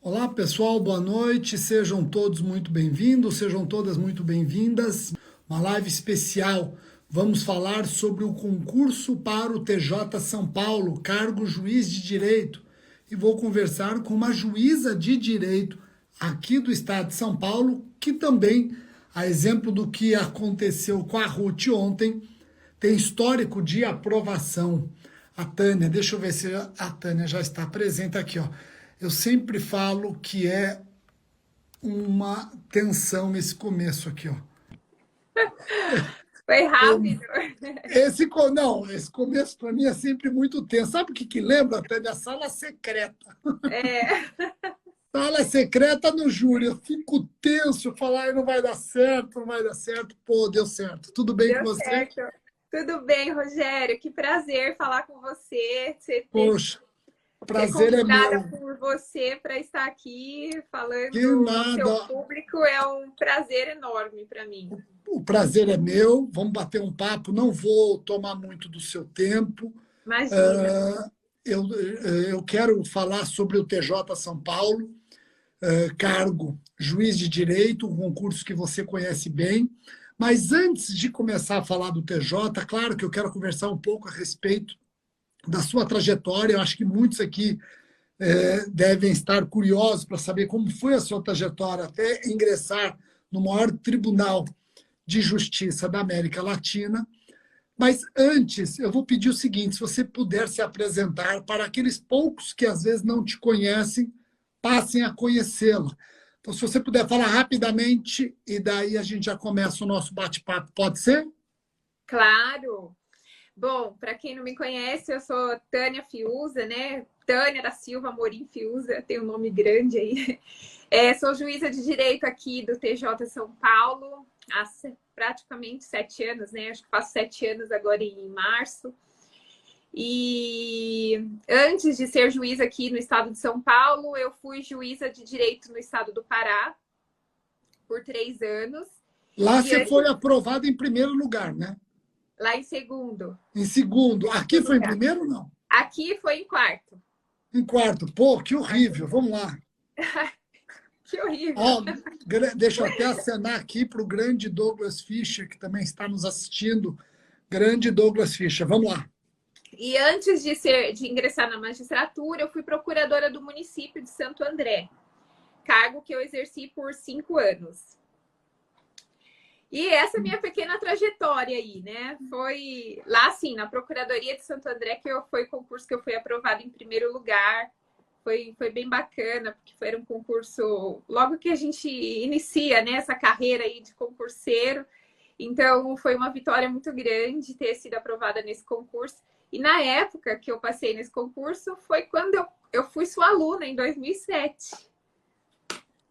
Olá, pessoal, boa noite. Sejam todos muito bem-vindos, sejam todas muito bem-vindas. Uma live especial. Vamos falar sobre o concurso para o TJ São Paulo, cargo juiz de direito. E vou conversar com uma juíza de direito aqui do estado de São Paulo, que também, a exemplo do que aconteceu com a Ruth ontem, tem histórico de aprovação. A Tânia, deixa eu ver se a Tânia já está presente aqui, ó. Eu sempre falo que é uma tensão esse começo aqui, ó. Foi Eu, rápido. esse começo para mim é sempre muito tenso. Sabe o que lembra, Tânia? A sala secreta. É, Sala secreta no júri. Eu fico tenso, eu falo, ai, não vai dar certo, não vai dar certo. Pô, deu certo. Tudo bem com deu você? certo. Tudo bem, Rogério? Que prazer falar com você. Poxa, Ser prazer é convidada meu. por você para estar aqui Que falando ao seu nada. público é um prazer enorme para mim. O prazer é meu. Vamos bater um papo. Não vou tomar muito do seu tempo. Imagina. Ah, eu quero falar sobre o TJ São Paulo, cargo juiz de direito, um concurso que você conhece bem. Mas antes de começar a falar do TJ, claro que eu quero conversar um pouco a respeito da sua trajetória. Eu acho que muitos aqui devem estar curiosos para saber como foi a sua trajetória até ingressar no maior tribunal de justiça da América Latina. Mas antes, eu vou pedir o seguinte: se você puder se apresentar para aqueles poucos que às vezes não te conhecem, passem a conhecê-la. Então, se você puder falar rapidamente, e daí a gente já começa o nosso bate-papo, pode ser? Claro. Bom, para quem não me conhece, eu sou Tânia Fiuza, né? Tânia da Silva Amorim Fiuza, tem um nome grande aí. Sou juíza de direito aqui do TJ São Paulo há praticamente 7 anos, né? Acho que faço 7 anos agora em março. E antes de ser juíza aqui no estado de São Paulo, eu fui juíza de direito no estado do Pará por 3 anos. Lá E você antes, foi aprovado em primeiro lugar, né? lá em segundo Em segundo. Aqui foi em lugar. primeiro, não? Aqui foi em quarto. Em quarto. Pô, que horrível. Vamos lá. Que horrível. Ó, deixa eu até acenar aqui para o grande Douglas Fischer, que também está nos assistindo. Grande Douglas Fischer. Vamos lá. E antes de ingressar na magistratura, eu fui procuradora do município de Santo André, cargo que eu exerci por 5 anos. E essa minha pequena trajetória aí, né? Foi lá, assim, na Procuradoria de Santo André, foi o concurso que eu fui aprovada em primeiro lugar. Foi bem bacana, porque foi um concurso... Logo que a gente inicia, né, essa carreira aí de concurseiro, então foi uma vitória muito grande ter sido aprovada nesse concurso. E na época que eu passei nesse concurso, foi quando eu fui sua aluna, em 2007.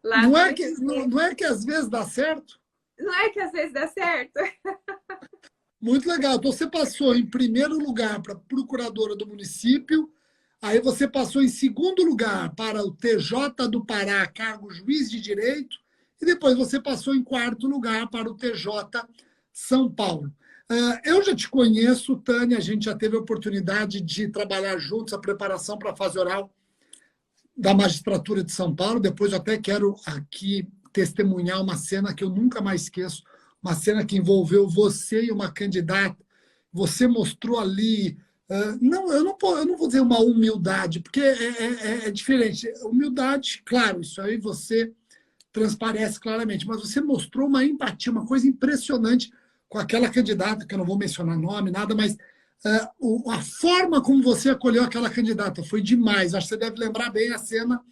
Lá Não no é que, UFC. não é que às vezes dá certo? Não é que às vezes dá certo? Muito legal. Então, você passou em primeiro lugar para procuradora do município, aí você passou em segundo lugar para o TJ do Pará, cargo juiz de direito, e depois você passou em quarto lugar para o TJ São Paulo. Eu já te conheço, Tânia, a gente já teve a oportunidade de trabalhar juntos a preparação para a fase oral da magistratura de São Paulo. Depois eu até quero aqui testemunhar uma cena que eu nunca mais esqueço, uma cena que envolveu você e uma candidata. Você mostrou ali, não, eu não vou dizer uma humildade, porque é diferente. Humildade, claro, isso aí você transparece claramente, mas você mostrou uma empatia, uma coisa impressionante com aquela candidata, que eu não vou mencionar nome, nada, mas a forma como você acolheu aquela candidata foi demais. Acho que você deve lembrar bem a cena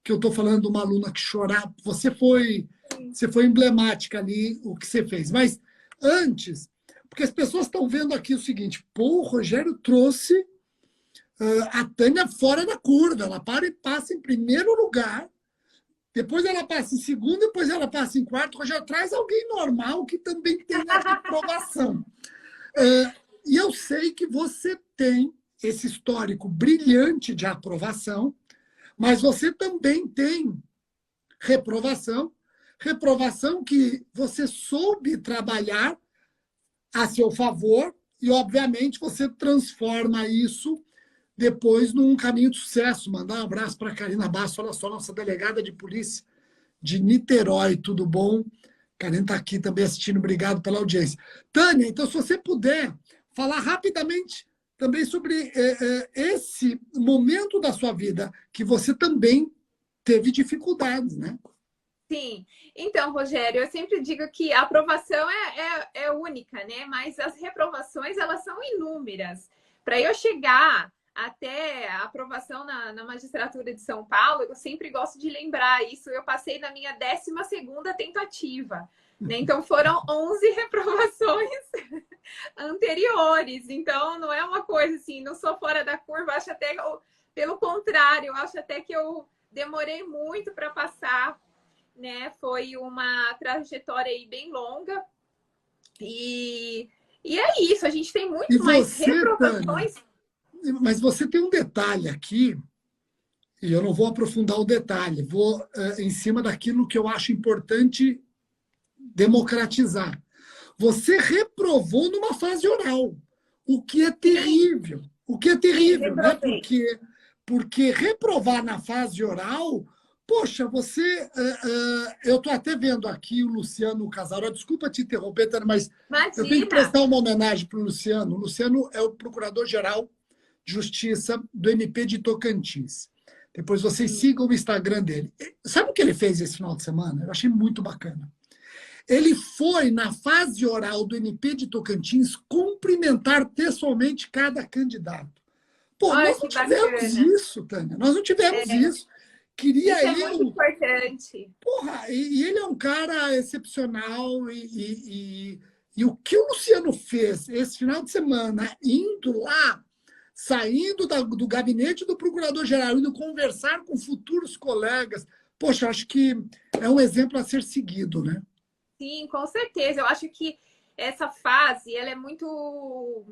que eu estou falando de uma aluna que chorava. Você foi emblemática ali, o que você fez. Mas antes, porque as pessoas estão vendo aqui o seguinte: pô, o Rogério trouxe a Tânia fora da curva. Ela para e passa em primeiro lugar, depois ela passa em segundo, depois ela passa em quarto. O Rogério traz alguém normal que também tem essa aprovação. E eu sei que você tem esse histórico brilhante de aprovação, mas você também tem reprovação, reprovação que você soube trabalhar a seu favor e, obviamente, você transforma isso depois num caminho de sucesso. Mandar um abraço para a Karina Basso, olha só, nossa delegada de polícia de Niterói, tudo bom? Karina está aqui também assistindo, obrigado pela audiência. Tânia, então se você puder falar rapidamente também sobre esse momento da sua vida que você também teve dificuldades, né? Sim. Então, Rogério, eu sempre digo que a aprovação é única, né? Mas as reprovações, elas são inúmeras. Para eu chegar até a aprovação na magistratura de São Paulo, eu sempre gosto de lembrar isso. Eu passei na minha 12ª tentativa, né? Então, foram 11 reprovações anteriores. Então, não é uma coisa assim, não sou fora da curva. Acho até, pelo contrário, acho até que eu demorei muito para passar, né? Foi uma trajetória aí bem longa. E é isso, a gente tem muito E mais você, reprovações. Tânia, mas você tem um detalhe aqui, e eu não vou aprofundar o detalhe, vou em cima daquilo que eu acho importante democratizar. Você reprovou numa fase oral, o que é terrível. O que é terrível, né? Porque reprovar na fase oral, poxa, você. Eu estou até vendo aqui o Luciano Casaró, desculpa te interromper, Tânia, mas eu tenho que Imagina. prestar uma homenagem para o Luciano. O Luciano é o procurador-geral de Justiça do MP de Tocantins. Depois vocês sigam o Instagram dele. Sabe o que ele fez esse final de semana? Eu achei muito bacana. Ele foi, na fase oral do MP de Tocantins, cumprimentar pessoalmente cada candidato. Pô, Ai, nós não que tivemos bacana. isso, Tânia. Nós não tivemos isso. Queria Isso é muito eu. importante. Porra, e ele é um cara excepcional. E o que o Luciano fez esse final de semana, indo lá, saindo do gabinete do procurador-geral, indo conversar com futuros colegas, poxa, acho que é um exemplo a ser seguido, né? Sim, com certeza. Eu acho que essa fase, ela é muito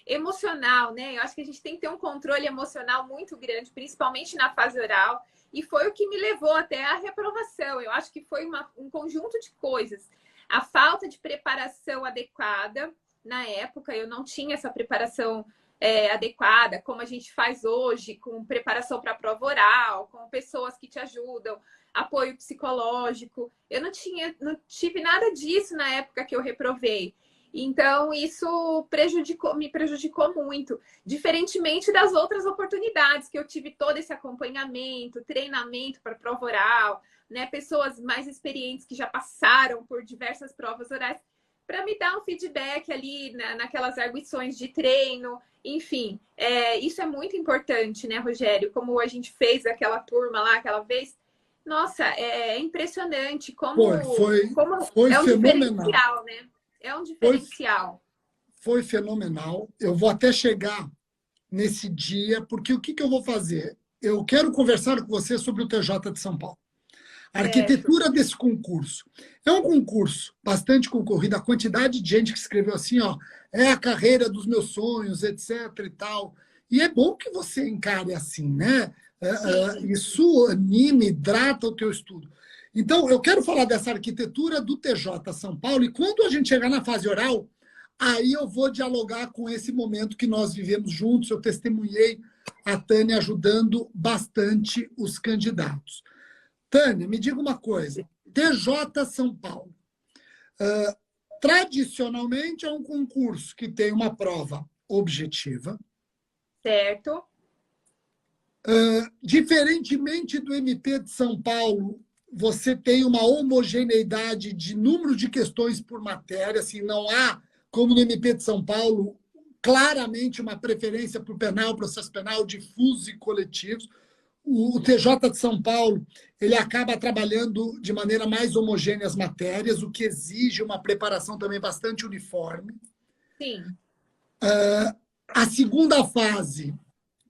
emocional, né? Eu acho que a gente tem que ter um controle emocional muito grande, principalmente na fase oral. E foi o que me levou até a reprovação. Eu acho que foi um conjunto de coisas. A falta de preparação adequada. Na época, eu não tinha essa preparação adequada, como a gente faz hoje, com preparação para a prova oral, com pessoas que te ajudam, apoio psicológico. Eu não tive nada disso na época que eu reprovei. Então, isso me prejudicou muito. Diferentemente das outras oportunidades, que eu tive todo esse acompanhamento, treinamento para prova oral, né? Pessoas mais experientes que já passaram por diversas provas orais, para me dar um feedback ali naquelas arguições de treino. Enfim, isso é muito importante, né, Rogério? Como a gente fez aquela turma lá aquela vez. Nossa, é impressionante como Foi é um fenomenal. diferencial, né? É um Foi, diferencial. foi fenomenal. Eu vou até chegar nesse dia, porque o que eu vou fazer? Eu quero conversar com você sobre o TJ de São Paulo. A arquitetura desse concurso. É um concurso bastante concorrido. A quantidade de gente que escreveu assim, ó, é a carreira dos meus sonhos, etc. e tal. E é bom que você encare assim, né? Isso anima, hidrata o teu estudo. Então, eu quero falar dessa arquitetura do TJ São Paulo, e quando a gente chegar na fase oral, aí eu vou dialogar com esse momento que nós vivemos juntos. Eu testemunhei a Tânia ajudando bastante os candidatos. Tânia, me diga uma coisa. TJ São Paulo. Tradicionalmente é um concurso que tem uma prova objetiva. Certo. Diferentemente do MP de São Paulo, você tem uma homogeneidade de número de questões por matéria, assim, não há, como no MP de São Paulo, claramente uma preferência para o penal, processo penal, difuso e coletivos. O TJ de São Paulo, ele acaba trabalhando de maneira mais homogênea as matérias, o que exige uma preparação também bastante uniforme. Sim. A segunda fase,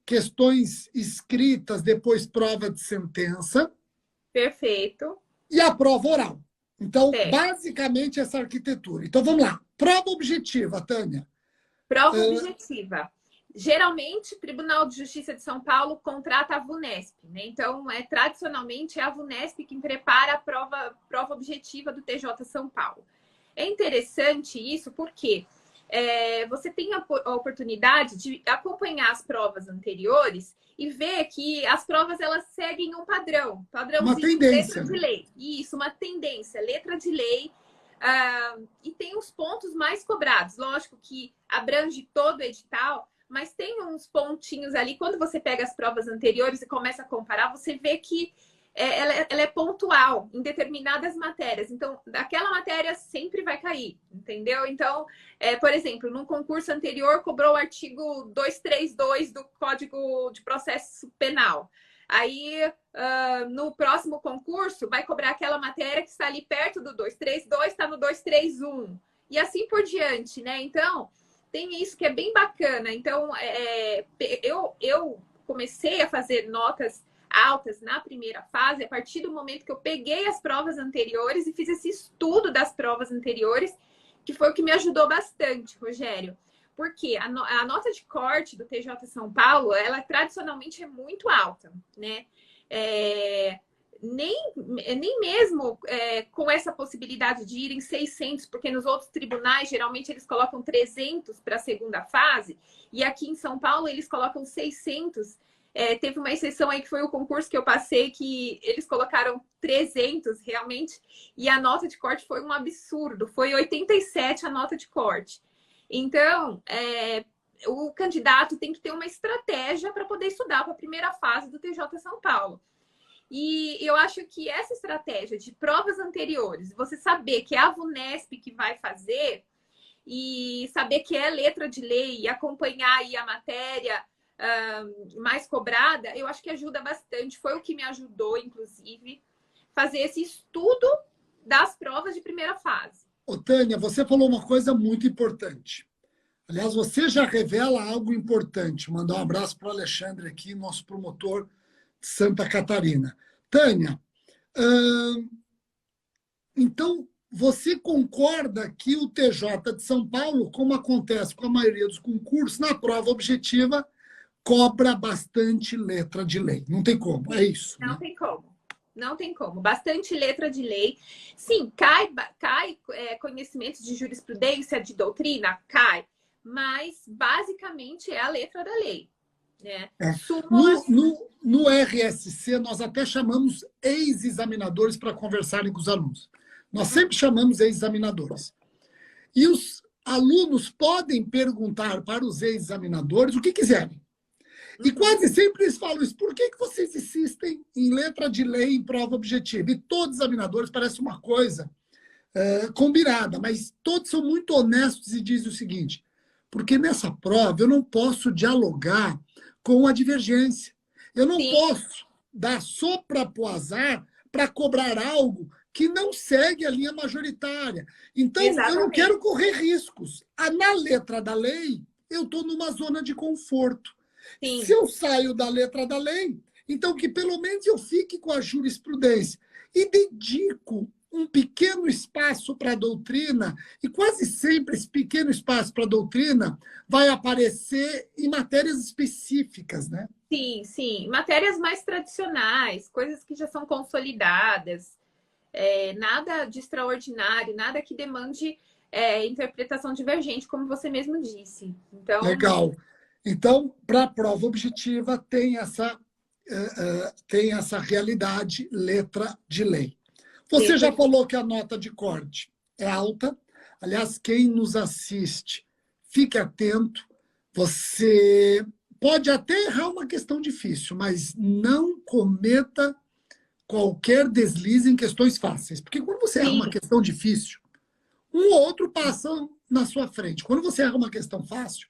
questões escritas, depois prova de sentença. Perfeito. E a prova oral. Então, Certo. basicamente, essa arquitetura. Então, vamos lá. Prova objetiva, Tânia. Prova objetiva. Geralmente, o Tribunal de Justiça de São Paulo contrata a VUNESP, né? Então, tradicionalmente, é a VUNESP quem prepara a prova objetiva do TJ São Paulo. É interessante isso porque você tem a oportunidade de acompanhar as provas anteriores e ver que as provas elas seguem um Uma padrãozinho, tendência, letra de né? lei. Isso, uma tendência, letra de lei. E tem os pontos mais cobrados. Lógico que abrange todo o edital, mas tem uns pontinhos ali. Quando você pega as provas anteriores e começa a comparar, você vê que ela é pontual em determinadas matérias. Então, aquela matéria sempre vai cair, entendeu? Então, por exemplo, num concurso anterior, cobrou o artigo 232 do Código de Processo Penal. Aí, no próximo concurso, vai cobrar aquela matéria que está ali perto do 232, está no 231. E assim por diante, né? Então, tem isso que é bem bacana. Então, eu comecei a fazer notas altas na primeira fase, a partir do momento que eu peguei as provas anteriores e fiz esse estudo das provas anteriores, que foi o que me ajudou bastante, Rogério. Porque a nota de corte do TJ São Paulo, ela tradicionalmente é muito alta, né? Nem mesmo com essa possibilidade de ir em 600, porque nos outros tribunais, geralmente, eles colocam 300 para a segunda fase, e aqui em São Paulo, eles colocam 600. Teve uma exceção aí que foi o concurso que eu passei, que eles colocaram 300 realmente, e a nota de corte foi um absurdo, foi 87 a nota de corte. Então, o candidato tem que ter uma estratégia para poder estudar para a primeira fase do TJ São Paulo. E eu acho que essa estratégia de provas anteriores, você saber que é a VUNESP que vai fazer, e saber que é letra de lei, e acompanhar aí a matéria mais cobrada, eu acho que ajuda bastante. Foi o que me ajudou, inclusive, fazer esse estudo das provas de primeira fase. Ô, Tânia, você falou uma coisa muito importante. Aliás, você já revela algo importante. Mandar um abraço para o Alexandre aqui, nosso promotor de Santa Catarina. Tânia, então, você concorda que o TJ de São Paulo, como acontece com a maioria dos concursos, na prova objetiva, cobra bastante letra de lei? Não tem como, é isso, Não né? tem como. Não tem como. Bastante letra de lei. Sim, cai conhecimentos de jurisprudência, de doutrina? Cai. Mas, basicamente, é a letra da lei. Né? Súmulas... No RSC, nós até chamamos ex-examinadores para conversarem com os alunos. Nós sempre chamamos ex-examinadores. E os alunos podem perguntar para os ex-examinadores o que quiserem. E quase sempre eles falam isso. Por que vocês insistem em letra de lei em prova objetiva? E todos os examinadores parece uma coisa combinada, mas todos são muito honestos e dizem o seguinte: porque nessa prova eu não posso dialogar com a divergência. Eu não Sim. posso dar sopra pro azar para cobrar algo que não segue a linha majoritária. Então, Exatamente. eu não quero correr riscos. Na letra da lei, eu estou numa zona de conforto. Sim. Se eu saio da letra da lei, então que pelo menos eu fique com a jurisprudência e dedico um pequeno espaço para a doutrina, e quase sempre esse pequeno espaço para a doutrina vai aparecer em matérias específicas, né? Sim, sim. Matérias mais tradicionais, coisas que já são consolidadas, nada de extraordinário, nada que demande interpretação divergente, como você mesmo disse. Então... Legal. Então, para a prova objetiva, tem essa realidade, letra de lei. Você já falou que a nota de corte é alta. Aliás, quem nos assiste, fique atento. Você pode até errar uma questão difícil, mas não cometa qualquer deslize em questões fáceis. Porque quando você erra uma questão difícil, um ou outro passa na sua frente. Quando você erra uma questão fácil,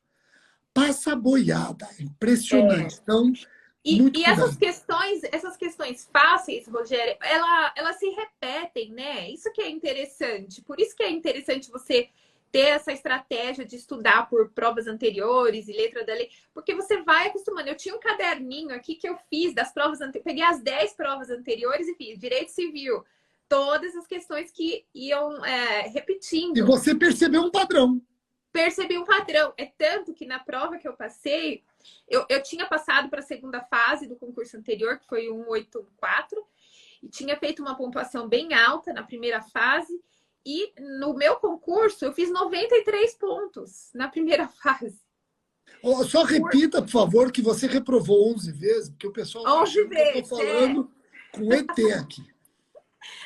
passa a boiada. Impressionante. Então, muito cuidado. Essas questões fáceis, Rogério, elas se repetem, né? Isso que é interessante. Por isso que é interessante você ter essa estratégia de estudar por provas anteriores e letra da lei, porque você vai acostumando. Eu tinha um caderninho aqui que eu fiz das provas anteriores, peguei as 10 provas anteriores e fiz direito civil, todas as questões que iam repetindo. E você percebeu um padrão. Percebi um padrão. É tanto que na prova que eu passei, eu tinha passado para a segunda fase do concurso anterior, que foi 184, e tinha feito uma pontuação bem alta na primeira fase, E no meu concurso, eu fiz 93 pontos na primeira fase. Só repita, por favor, que você reprovou 11 vezes, porque o pessoal está 11 achando que eu estou vezes, falando com ET aqui.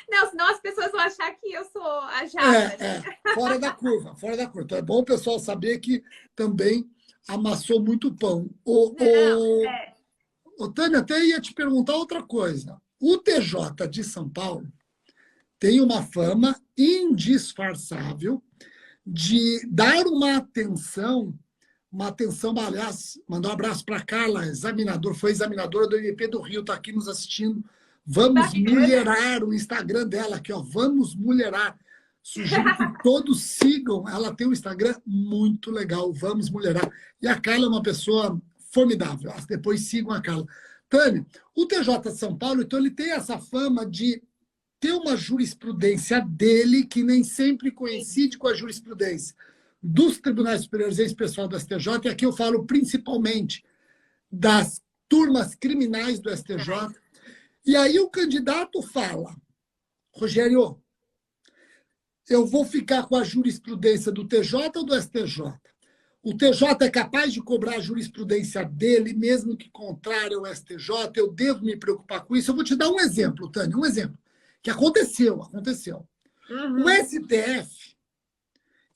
Não, senão as pessoas vão achar que eu sou a Japa, né? Fora da curva, fora da curva. Então é bom o pessoal saber que também amassou muito pão. Tânia, até ia te perguntar outra coisa. O TJ de São Paulo tem uma fama indisfarçável de dar uma atenção, aliás, mandar um abraço para a Carla, foi examinadora do MP do Rio, está aqui nos assistindo. Vamos mulherar o Instagram dela aqui, ó. Vamos mulherar. Sugiro que todos sigam. Ela tem um Instagram muito legal, Vamos Mulherar. E a Carla é uma pessoa formidável. Depois sigam a Carla. Tânia, o TJ de São Paulo, então, ele tem essa fama de ter uma jurisprudência dele que nem sempre coincide com a jurisprudência dos tribunais superiores, ex-pessoal do STJ, e aqui eu falo principalmente das turmas criminais do STJ. E aí o candidato fala, Rogério, eu vou ficar com a jurisprudência do TJ ou do STJ? O TJ é capaz de cobrar a jurisprudência dele, mesmo que contrária ao STJ? Eu devo me preocupar com isso? Eu vou te dar um exemplo, Tânia, um exemplo que aconteceu. Uhum. O STF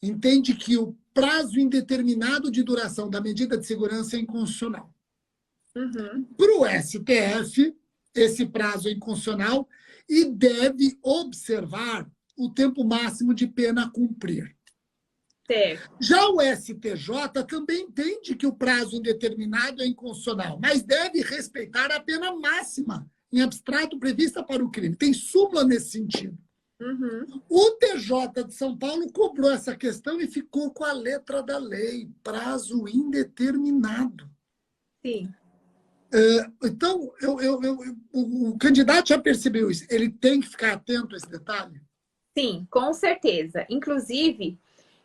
entende que o prazo indeterminado de duração da medida de segurança é inconstitucional. Uhum. Para o STF, esse prazo é inconstitucional e deve observar o tempo máximo de pena a cumprir. Certo. Já o STJ também entende que o prazo indeterminado é inconstitucional, mas deve respeitar a pena máxima em abstrato prevista para o crime. Tem súmula nesse sentido. Uhum. O TJ de São Paulo cobrou essa questão e ficou com a letra da lei, prazo indeterminado. Sim. Então, o candidato já percebeu isso. Ele tem que ficar atento a esse detalhe? Sim, com certeza. Inclusive,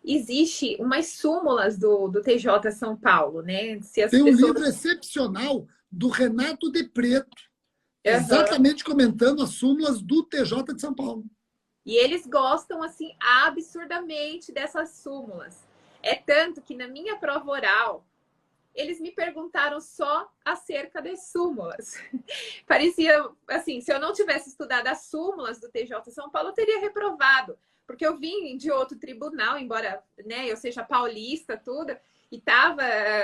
existe umas súmulas do TJ São Paulo, né? Se as Tem um pessoas... livro excepcional do Renato de Preto, Uhum. exatamente comentando as súmulas do TJ de São Paulo. E eles gostam, assim, absurdamente dessas súmulas. É tanto que na minha prova oral, eles me perguntaram só acerca das súmulas. Parecia, assim, se eu não tivesse estudado as súmulas do TJ São Paulo, eu teria reprovado. Porque eu vim de outro tribunal, embora, né, eu seja paulista, tudo, e estava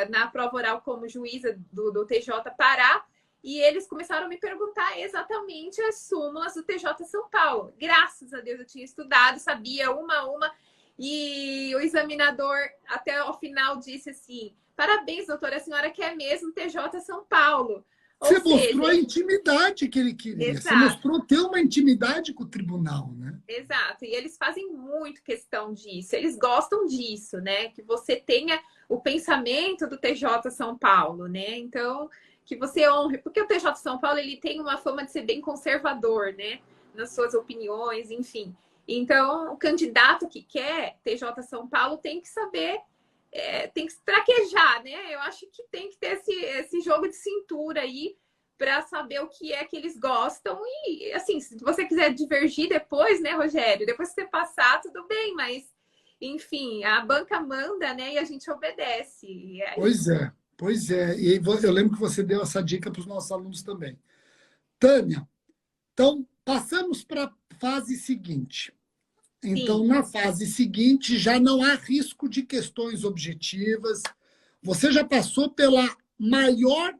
na prova oral como juíza do TJ Pará, e eles começaram a me perguntar exatamente as súmulas do TJ São Paulo. Graças a Deus eu tinha estudado, sabia uma a uma, e o examinador até ao final disse assim: parabéns, doutora, a senhora quer mesmo TJ São Paulo. Você mostrou a intimidade que ele queria. Exato. Você mostrou ter uma intimidade com o tribunal, né? Exato. E eles fazem muito questão disso. Eles gostam disso, né? Que você tenha o pensamento do TJ São Paulo, né? Então, que você honre. Porque o TJ São Paulo, ele tem uma fama de ser bem conservador, né? Nas suas opiniões, enfim. Então, o candidato que quer TJ São Paulo tem que saber... tem que traquejar, né? Eu acho que tem que ter esse jogo de cintura aí para saber o que é que eles gostam. E, assim, se você quiser divergir depois, né, Rogério? Depois que você passar, tudo bem, mas, enfim, a banca manda, né? E a gente obedece. E aí... Pois é. E eu lembro que você deu essa dica para os nossos alunos também. Tânia, então, passamos para a fase seguinte. Então, Sim. Na fase seguinte, já não há risco de questões objetivas. Você já passou pela maior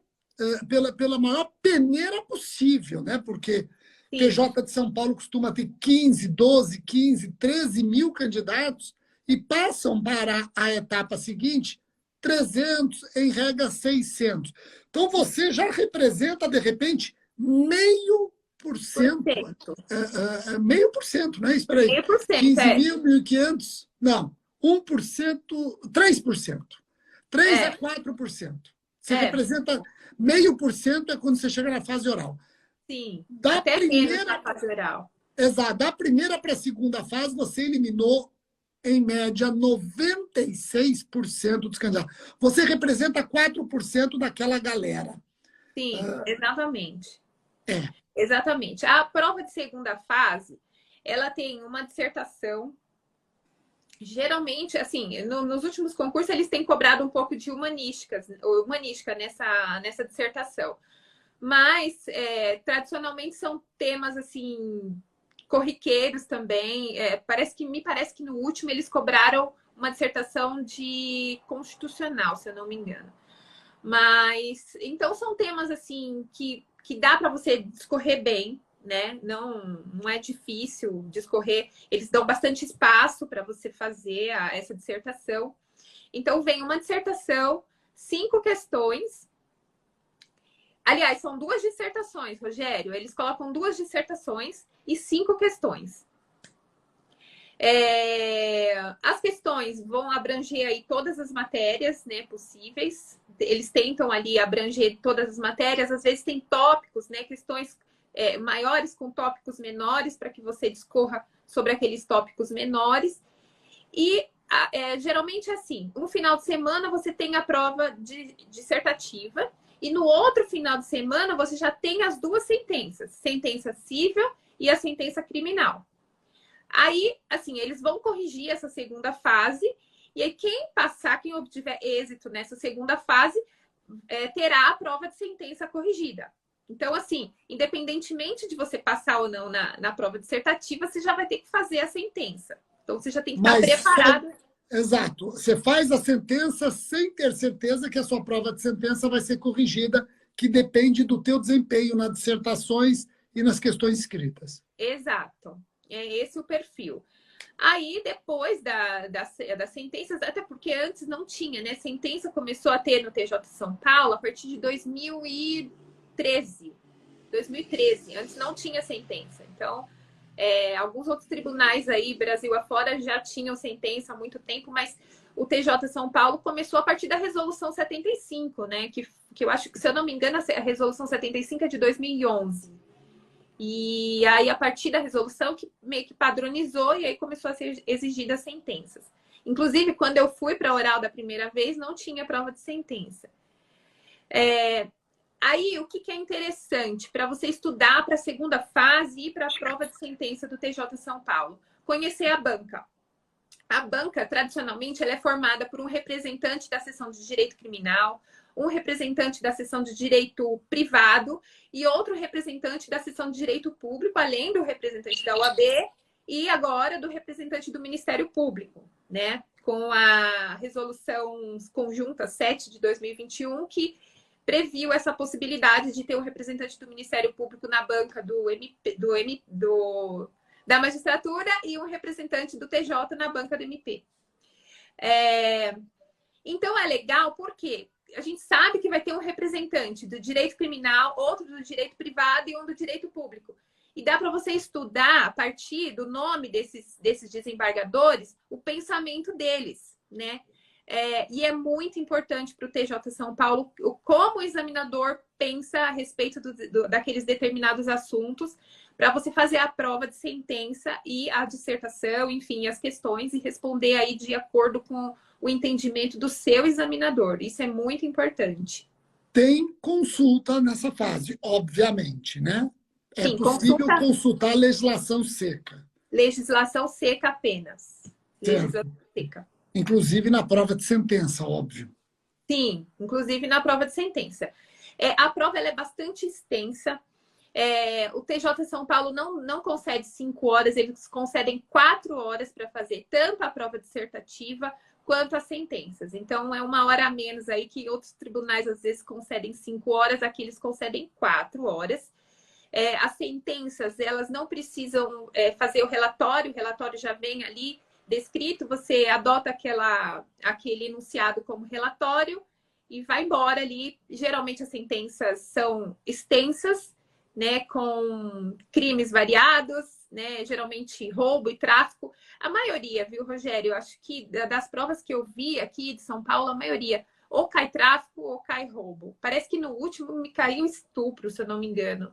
peneira possível, né? Porque Sim. TJ de São Paulo costuma ter 15, 12, 15, 13 mil candidatos e passam para a etapa seguinte 300, em regra 600. Então, você já representa, de repente, meio por cento, meio por cento, não é? Espera aí. 15.000, 1.500, não, 1%, 3%. 3 a 4%. Você representa meio por cento é quando você chega na fase oral. Sim, da até primeira, menos na fase oral. Exato. Da primeira para a segunda fase, você eliminou, em média, 96% dos candidatos. Você representa 4% daquela galera. Sim, exatamente. É. Exatamente. A prova de segunda fase, ela tem uma dissertação. Geralmente, assim, nos últimos concursos eles têm cobrado um pouco de humanística nessa dissertação. Mas, tradicionalmente, são temas, assim, corriqueiros também. Me parece que no último eles cobraram uma dissertação de constitucional, se eu não me engano. Mas, então, são temas, assim, que dá para você discorrer bem, né? Não é difícil discorrer. Eles dão bastante espaço para você fazer essa dissertação. Então, vem uma dissertação, 5 questões. Aliás, são 2 dissertações, Rogério. Eles colocam 2 dissertações e 5 questões. As questões vão abranger aí todas as matérias, né, possíveis. Eles tentam ali abranger todas as matérias. Às vezes tem tópicos, né, questões maiores com tópicos menores para que você discorra sobre aqueles tópicos menores. E geralmente assim, um final de semana você tem a prova dissertativa e no outro final de semana você já tem as 2 sentenças, sentença civil e a sentença criminal. Aí, assim, eles vão corrigir essa segunda fase e aí quem obtiver êxito nessa segunda fase terá a prova de sentença corrigida. Então, assim, independentemente de você passar ou não na prova dissertativa, você já vai ter que fazer a sentença. Então, você já tem que estar preparado. Exato. Você faz a sentença sem ter certeza que a sua prova de sentença vai ser corrigida, que depende do teu desempenho nas dissertações e nas questões escritas. Exato. É esse o perfil. Aí, depois das sentenças, até porque antes não tinha, né? Sentença começou a ter no TJ São Paulo a partir de 2013. Antes não tinha sentença. Então, alguns outros tribunais aí, Brasil afora, já tinham sentença há muito tempo, mas o TJ São Paulo começou a partir da Resolução 75, né? Que eu acho que, se eu não me engano, a Resolução 75 é de 2011. E aí, a partir da resolução, que meio que padronizou e aí começou a ser exigidas sentenças. Inclusive, quando eu fui para a oral da primeira vez, não tinha prova de sentença. Aí, o que é interessante para você estudar para a segunda fase e para a prova de sentença do TJ São Paulo? Conhecer a banca. A banca, tradicionalmente, ela é formada por um representante da seção de direito criminal, um representante da seção de direito privado e outro representante da seção de direito público, além do representante da OAB e agora do representante do Ministério Público, né? Com a resolução conjunta 7 de 2021, que previu essa possibilidade de ter um representante do Ministério Público na banca da magistratura e um representante do TJ na banca do MP. Então, é legal porque a gente sabe que vai ter um representante do direito criminal, outro do direito privado e um do direito público. E dá para você estudar, a partir do nome desses desembargadores, o pensamento deles, né? E é muito importante para o TJ São Paulo como o examinador pensa a respeito daqueles determinados assuntos, para você fazer a prova de sentença e a dissertação, enfim, as questões e responder aí de acordo com o entendimento do seu examinador. Isso é muito importante. Tem consulta nessa fase, obviamente, né? Sim, é possível consultar legislação seca. Legislação seca apenas. Legislação seca. Inclusive na prova de sentença, óbvio. Sim, inclusive na prova de sentença. A prova ela é bastante extensa. O TJ São Paulo não concede 5 horas, eles concedem 4 horas para fazer tanto a prova dissertativa quanto as sentenças. Então, é 1 hora a menos aí que outros tribunais às vezes concedem 5 horas, aqui eles concedem 4 horas. As sentenças, elas não precisam fazer o relatório já vem ali descrito, você adota aquele enunciado como relatório e vai embora ali. Geralmente as sentenças são extensas, né, com crimes variados, né, geralmente roubo e tráfico. A maioria, viu, Rogério? Eu acho que das provas que eu vi aqui de São Paulo, a maioria ou cai tráfico ou cai roubo. Parece que no último me caiu estupro, se eu não me engano.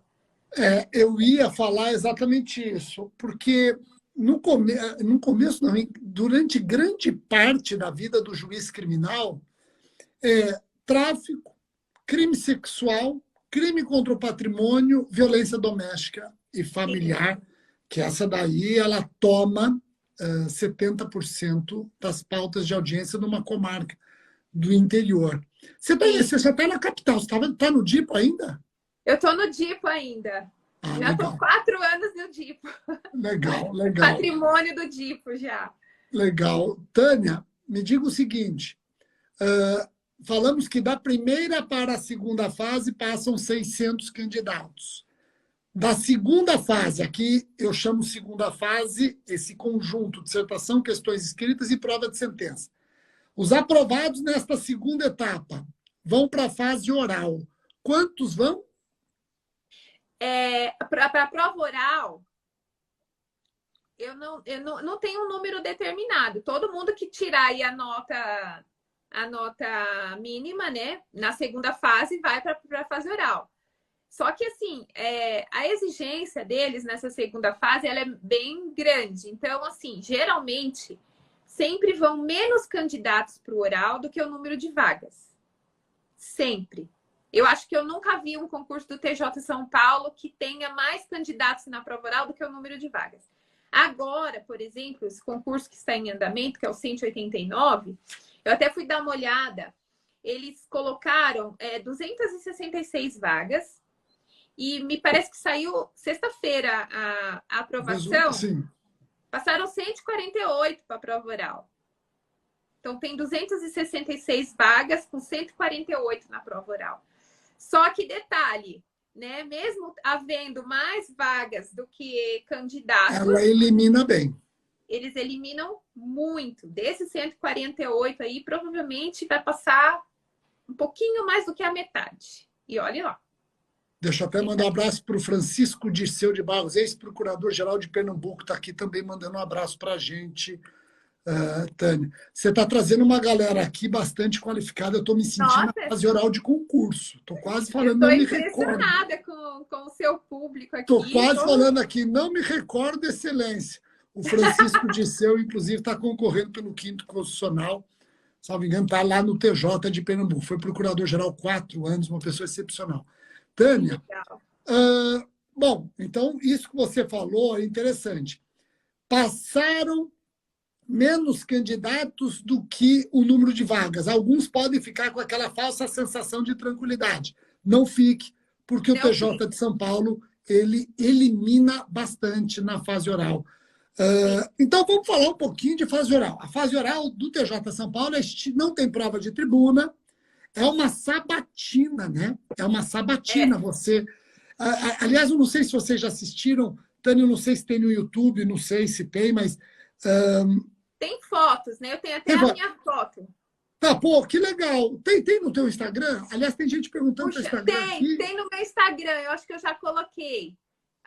Eu ia falar exatamente isso, porque no começo, não, durante grande parte da vida do juiz criminal, tráfico, crime sexual, crime contra o patrimônio, violência doméstica e familiar que essa daí ela toma 70% das pautas de audiência numa comarca do interior. Você já está na capital, você está no DIPO ainda? Eu estou no DIPO ainda. Ah, já legal. estou 4 anos no DIPO. Legal, legal. Patrimônio do DIPO já. Legal. Tânia, me diga o seguinte, falamos que da primeira para a segunda fase passam 600 candidatos. Da segunda fase, aqui eu chamo segunda fase, esse conjunto, dissertação, questões escritas e prova de sentença. Os aprovados nesta segunda etapa vão para a fase oral. Quantos vão? Para a prova oral, eu não tenho um número determinado. Todo mundo que tirar aí a nota mínima, né, na segunda fase, vai para a fase oral. Só que, assim, a exigência deles nessa segunda fase, ela é bem grande. Então, assim, geralmente, sempre vão menos candidatos para o oral do que o número de vagas. Sempre. Eu acho que eu nunca vi um concurso do TJ São Paulo que tenha mais candidatos na prova oral do que o número de vagas. Agora, por exemplo, esse concurso que está em andamento, que é o 189, eu até fui dar uma olhada, eles colocaram 266 vagas, e me parece que saiu sexta-feira a aprovação. Sim. Passaram 148 para a prova oral. Então, tem 266 vagas com 148 na prova oral. Só que, detalhe, né? Mesmo havendo mais vagas do que candidatos... Ela elimina bem. Eles eliminam muito. Desses 148 aí, provavelmente vai passar um pouquinho mais do que a metade. E olha lá. Deixa eu até mandar um abraço para o Francisco Dirceu de Barros, ex-procurador-geral de Pernambuco, está aqui também mandando um abraço para a gente, Tânia. Você está trazendo uma galera aqui bastante qualificada, eu estou me sentindo na fase oral de concurso. Estou quase falando, não me recordo. Estou impressionada com o seu público aqui. Estou quase falando aqui, não me recordo, excelência. O Francisco Dirceu, inclusive, está concorrendo pelo 5º Constitucional, salvo engano, está lá no TJ de Pernambuco. Foi procurador-geral 4 anos, uma pessoa excepcional. Tânia, bom, então isso que você falou é interessante. Passaram menos candidatos do que o número de vagas. Alguns podem ficar com aquela falsa sensação de tranquilidade. Não fique, porque o TJ de São Paulo ele elimina bastante na fase oral. Então, vamos falar um pouquinho de fase oral. A fase oral do TJ São Paulo não tem prova de tribuna, é uma sabatina, né? É uma sabatina. Você... Aliás, eu não sei se vocês já assistiram, Tânia, eu não sei se tem no YouTube, não sei se tem, mas... Tem fotos, né? Eu tenho até a minha foto. Tá, pô, que legal. Tem no teu Instagram? Aliás, tem gente perguntando no Instagram Tem no meu Instagram. Eu acho que eu já coloquei.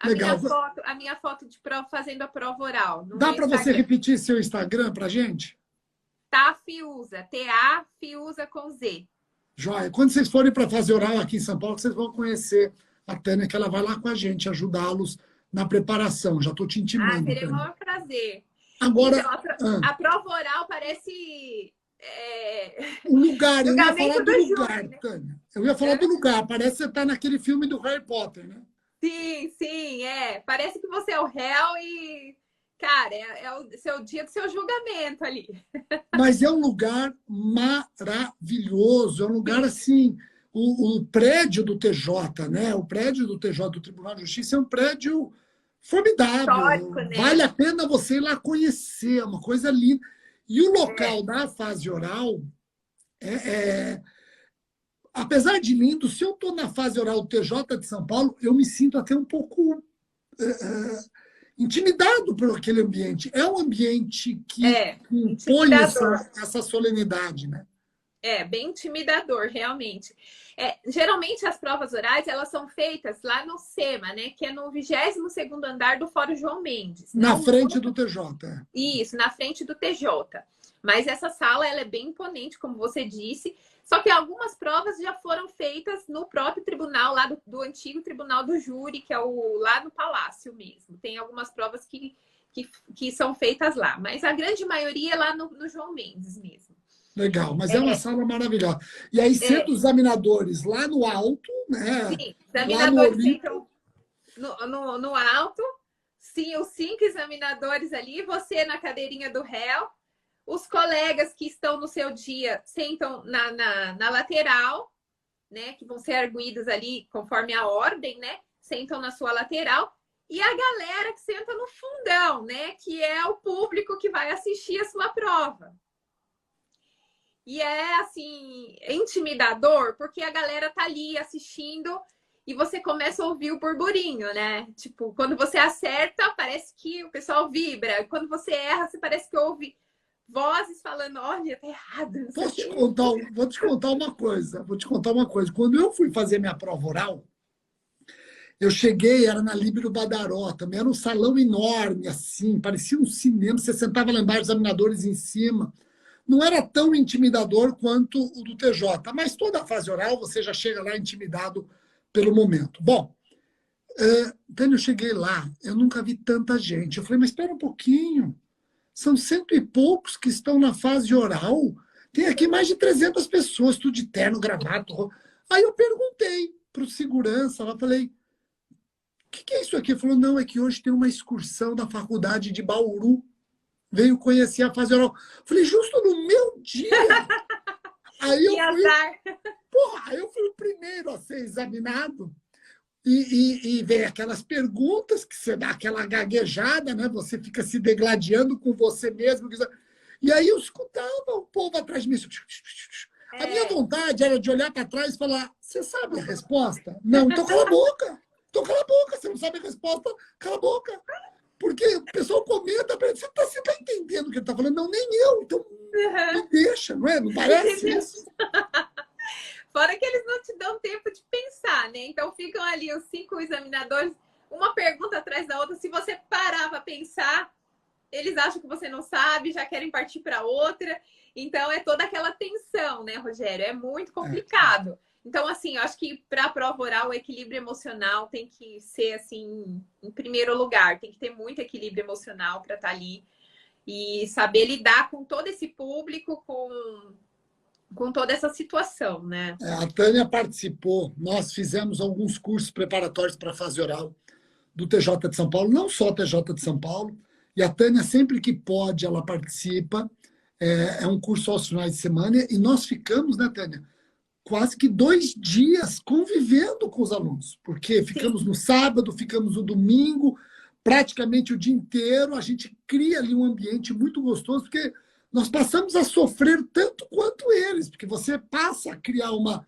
Legal. A minha foto de prova, fazendo a prova oral. Dá para você repetir seu Instagram para gente? Tafiuza. T-A Fiuza com Z. Joia. Quando vocês forem para fazer oral aqui em São Paulo, vocês vão conhecer a Tânia, que ela vai lá com a gente ajudá-los na preparação. Já estou te intimando. Seria o maior prazer. Agora, então, a prova oral parece... O lugar, eu ia falar do lugar, júri, né? Tânia. Eu ia falar do lugar. Parece que você está naquele filme do Harry Potter, né? Sim, Parece que você é o réu e... Cara, é o seu dia do seu julgamento ali. Mas é um lugar maravilhoso, é um lugar assim, o prédio do TJ, né? O prédio do TJ, do Tribunal de Justiça, é um prédio formidável. Histórico, né? Vale a pena você ir lá conhecer, é uma coisa linda. E o local da fase oral, apesar de lindo, se eu estou na fase oral do TJ de São Paulo, eu me sinto até um pouco... intimidado por aquele ambiente. É um ambiente que impõe essa solenidade, né? Bem intimidador, realmente. Geralmente, as provas orais, elas são feitas lá no SEMA, né? Que é no 22º andar do Fórum João Mendes. Na frente do TJ. Isso, na frente do TJ. Mas essa sala, ela é bem imponente, como você disse. Só que algumas provas já foram feitas no próprio tribunal, lá do antigo Tribunal do Júri, que é lá no Palácio mesmo. Tem algumas provas que são feitas lá. Mas a grande maioria é lá no João Mendes mesmo. Legal, mas é uma sala maravilhosa. E aí, sendo os examinadores lá no alto, né? Sim, examinadores ficam no alto, sim, os 5 examinadores ali, você na cadeirinha do réu, os colegas que estão no seu dia sentam na lateral, né? Que vão ser arguidos ali conforme a ordem, né? Sentam na sua lateral. E a galera que senta no fundão, né? Que é o público que vai assistir a sua prova. E é, assim, intimidador, porque a galera tá ali assistindo e você começa a ouvir o burburinho, né? Tipo, quando você acerta, parece que o pessoal vibra. Quando você erra, você parece que ouve vozes falando, olha, tá errado. Vou te contar uma coisa. Quando eu fui fazer minha prova oral, eu cheguei, era na Líbero Badaró, também era um salão enorme, assim, parecia um cinema, você sentava lá embaixo, examinadores em cima. Não era tão intimidador quanto o do TJ, mas toda a fase oral você já chega lá intimidado pelo momento. Bom, quando eu cheguei lá, eu nunca vi tanta gente. Eu falei, mas espera um pouquinho, são 100 e poucos que estão na fase oral, tem aqui mais de 300 pessoas, tudo de terno, gravata. Aí eu perguntei para o segurança, lá falei, o que é isso aqui? Ele falou, não, é que hoje tem uma excursão da faculdade de Bauru, veio conhecer a fase oral. Falei, justo no meu dia. Aí eu fui o primeiro a ser examinado. E vem aquelas perguntas que você dá aquela gaguejada, né? Você fica se degladiando com você mesmo. E aí eu escutava o povo atrás de mim. A minha vontade era de olhar para trás e falar, você sabe a resposta? Não, então cala a boca. Então cala a boca. Você não sabe a resposta, cala a boca. Porque o pessoal comenta, você tá entendendo o que ele está falando? Não, nem eu. Então me deixa, não é? Não parece isso? Fora que eles não te dão tempo de pensar, né? Então ficam ali os 5 examinadores, uma pergunta atrás da outra. Se você parar para pensar, eles acham que você não sabe, já querem partir para outra. Então é toda aquela tensão, né, Rogério? É muito complicado. Então, assim, eu acho que para a prova oral o equilíbrio emocional tem que ser, assim, em primeiro lugar. Tem que ter muito equilíbrio emocional para estar ali e saber lidar com todo esse público, com toda essa situação, né? A Tânia participou, nós fizemos alguns cursos preparatórios para a fase oral do TJ de São Paulo, não só TJ de São Paulo, e a Tânia, sempre que pode, ela participa, é um curso aos finais de semana, e nós ficamos, né, Tânia, quase que 2 dias convivendo com os alunos, porque ficamos no sábado, ficamos no domingo, praticamente o dia inteiro, a gente cria ali um ambiente muito gostoso, porque nós passamos a sofrer tanto quanto eles, porque você passa a criar uma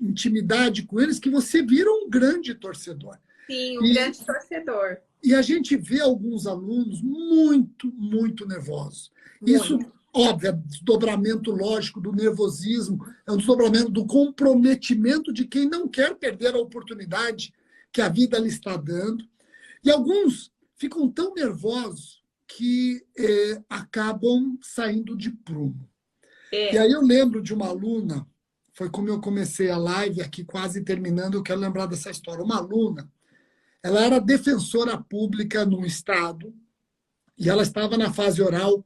intimidade com eles que você vira um grande torcedor. Sim, um grande torcedor. E a gente vê alguns alunos muito, muito nervosos. Muito. Isso, óbvio, é desdobramento lógico do nervosismo, é um desdobramento do comprometimento de quem não quer perder a oportunidade que a vida lhe está dando. E alguns ficam tão nervosos que acabam saindo de prumo. E aí eu lembro de uma aluna, foi como eu comecei a live aqui, quase terminando, eu quero lembrar dessa história. Uma aluna, ela era defensora pública no estado, e ela estava na fase oral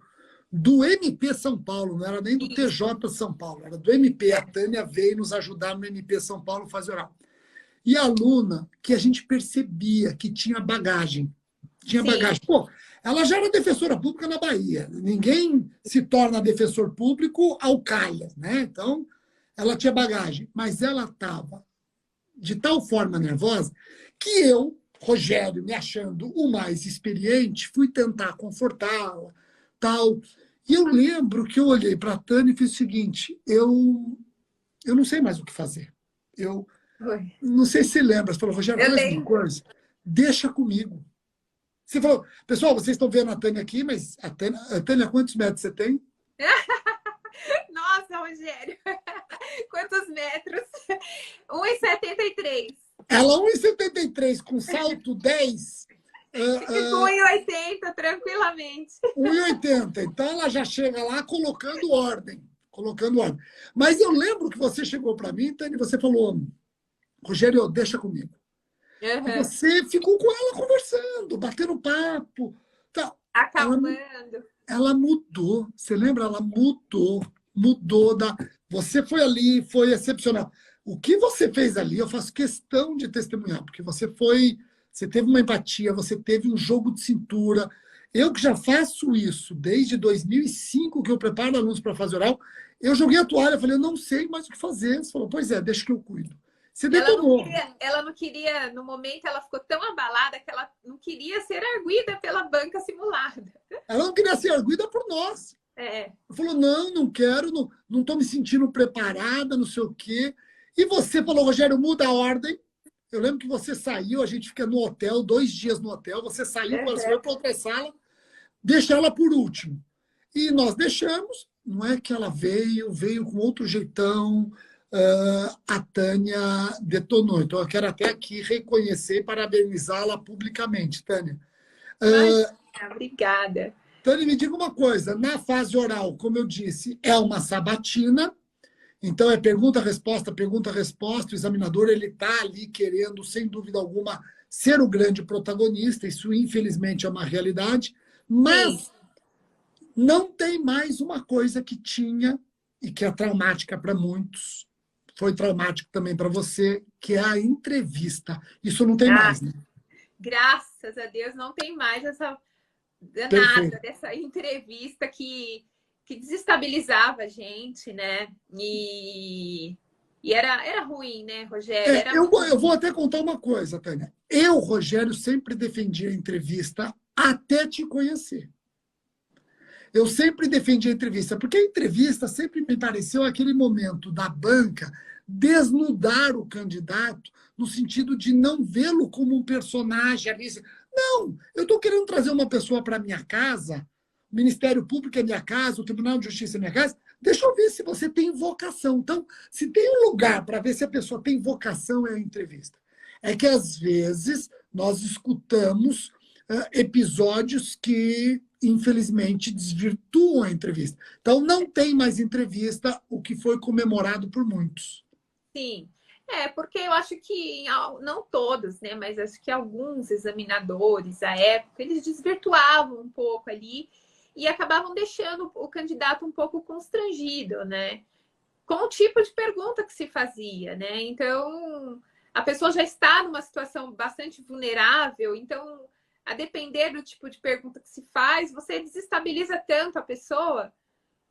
do MP São Paulo, não era nem do TJ São Paulo, era do MP. A Tânia veio nos ajudar no MP São Paulo fase oral. E a aluna, que a gente percebia que tinha bagagem. Tinha bagagem. Pô, ela já era defensora pública na Bahia. Ninguém se torna defensor público ao calhas, né? Então, ela tinha bagagem. Mas ela estava de tal forma nervosa que eu, Rogério, me achando o mais experiente, fui tentar confortá-la, tal. E eu lembro que eu olhei para a Tânia e fiz o seguinte, eu não sei mais o que fazer. Eu não sei se você lembra, você falou, Rogério, faz uma coisa, deixa comigo. Você falou, pessoal, vocês estão vendo a Tânia aqui, mas a Tânia, quantos metros você tem? Nossa, Rogério, quantos metros? 1,73. Ela 1,73, com salto 10. Com 1,80, tranquilamente. 1,80. Então ela já chega lá colocando ordem. Mas eu lembro que você chegou para mim, Tânia, e você falou, Rogério, deixa comigo. Uhum. Você ficou com ela conversando, batendo papo. Tá. Acalmando. Ela mudou. Você lembra? Ela mudou. Você foi ali, foi excepcional. O que você fez ali, eu faço questão de testemunhar, porque você foi você teve uma empatia, você teve um jogo de cintura. Eu que já faço isso desde 2005, que eu preparo alunos para fazer oral, eu joguei a toalha, falei, eu não sei mais o que fazer. Você falou, pois é, deixa que eu cuido. Você detonou. Ela não queria, no momento, ela ficou tão abalada que ela não queria ser arguida pela banca simulada. Ela não queria ser arguida por nós. É. Falou, não quero, não estou me sentindo preparada, não sei o quê. E você falou, Rogério, muda a ordem. Eu lembro que você saiu, a gente fica no hotel, 2 dias no hotel, você saiu, você foi para outra sala, deixa ela por último. E nós deixamos, não é que ela veio com outro jeitão, a Tânia detonou. Então, eu quero até aqui reconhecer e parabenizá-la publicamente, Tânia. Obrigada. Tânia, me diga uma coisa, na fase oral, como eu disse, é uma sabatina, então é pergunta-resposta, o examinador ele está ali querendo, sem dúvida alguma, ser o grande protagonista, isso infelizmente é uma realidade, mas sim, não tem mais uma coisa que tinha e que é traumática para muitos, foi traumático também para você, que é a entrevista. Isso não tem mais, né? Graças a Deus não tem mais essa danada dessa entrevista que desestabilizava a gente, né? E era ruim, né, Rogério? Eu vou até contar uma coisa, Tânia. Eu, Rogério, sempre defendi a entrevista até te conhecer. Eu sempre defendi a entrevista, porque a entrevista sempre me pareceu aquele momento da banca desnudar o candidato no sentido de não vê-lo como um personagem ali. Não, eu estou querendo trazer uma pessoa para minha casa, o Ministério Público é minha casa, o Tribunal de Justiça é minha casa, deixa eu ver se você tem vocação. Então, se tem um lugar para ver se a pessoa tem vocação, é a entrevista. É que, às vezes, nós escutamos episódios que, infelizmente, desvirtuam a entrevista. Então, não tem mais entrevista, o que foi comemorado por muitos. Sim, porque eu acho que, não todos, né, mas acho que alguns examinadores, à época, eles desvirtuavam um pouco ali e acabavam deixando o candidato um pouco constrangido, né, com o tipo de pergunta que se fazia, né, então a pessoa já está numa situação bastante vulnerável, então, a depender do tipo de pergunta que se faz, você desestabiliza tanto a pessoa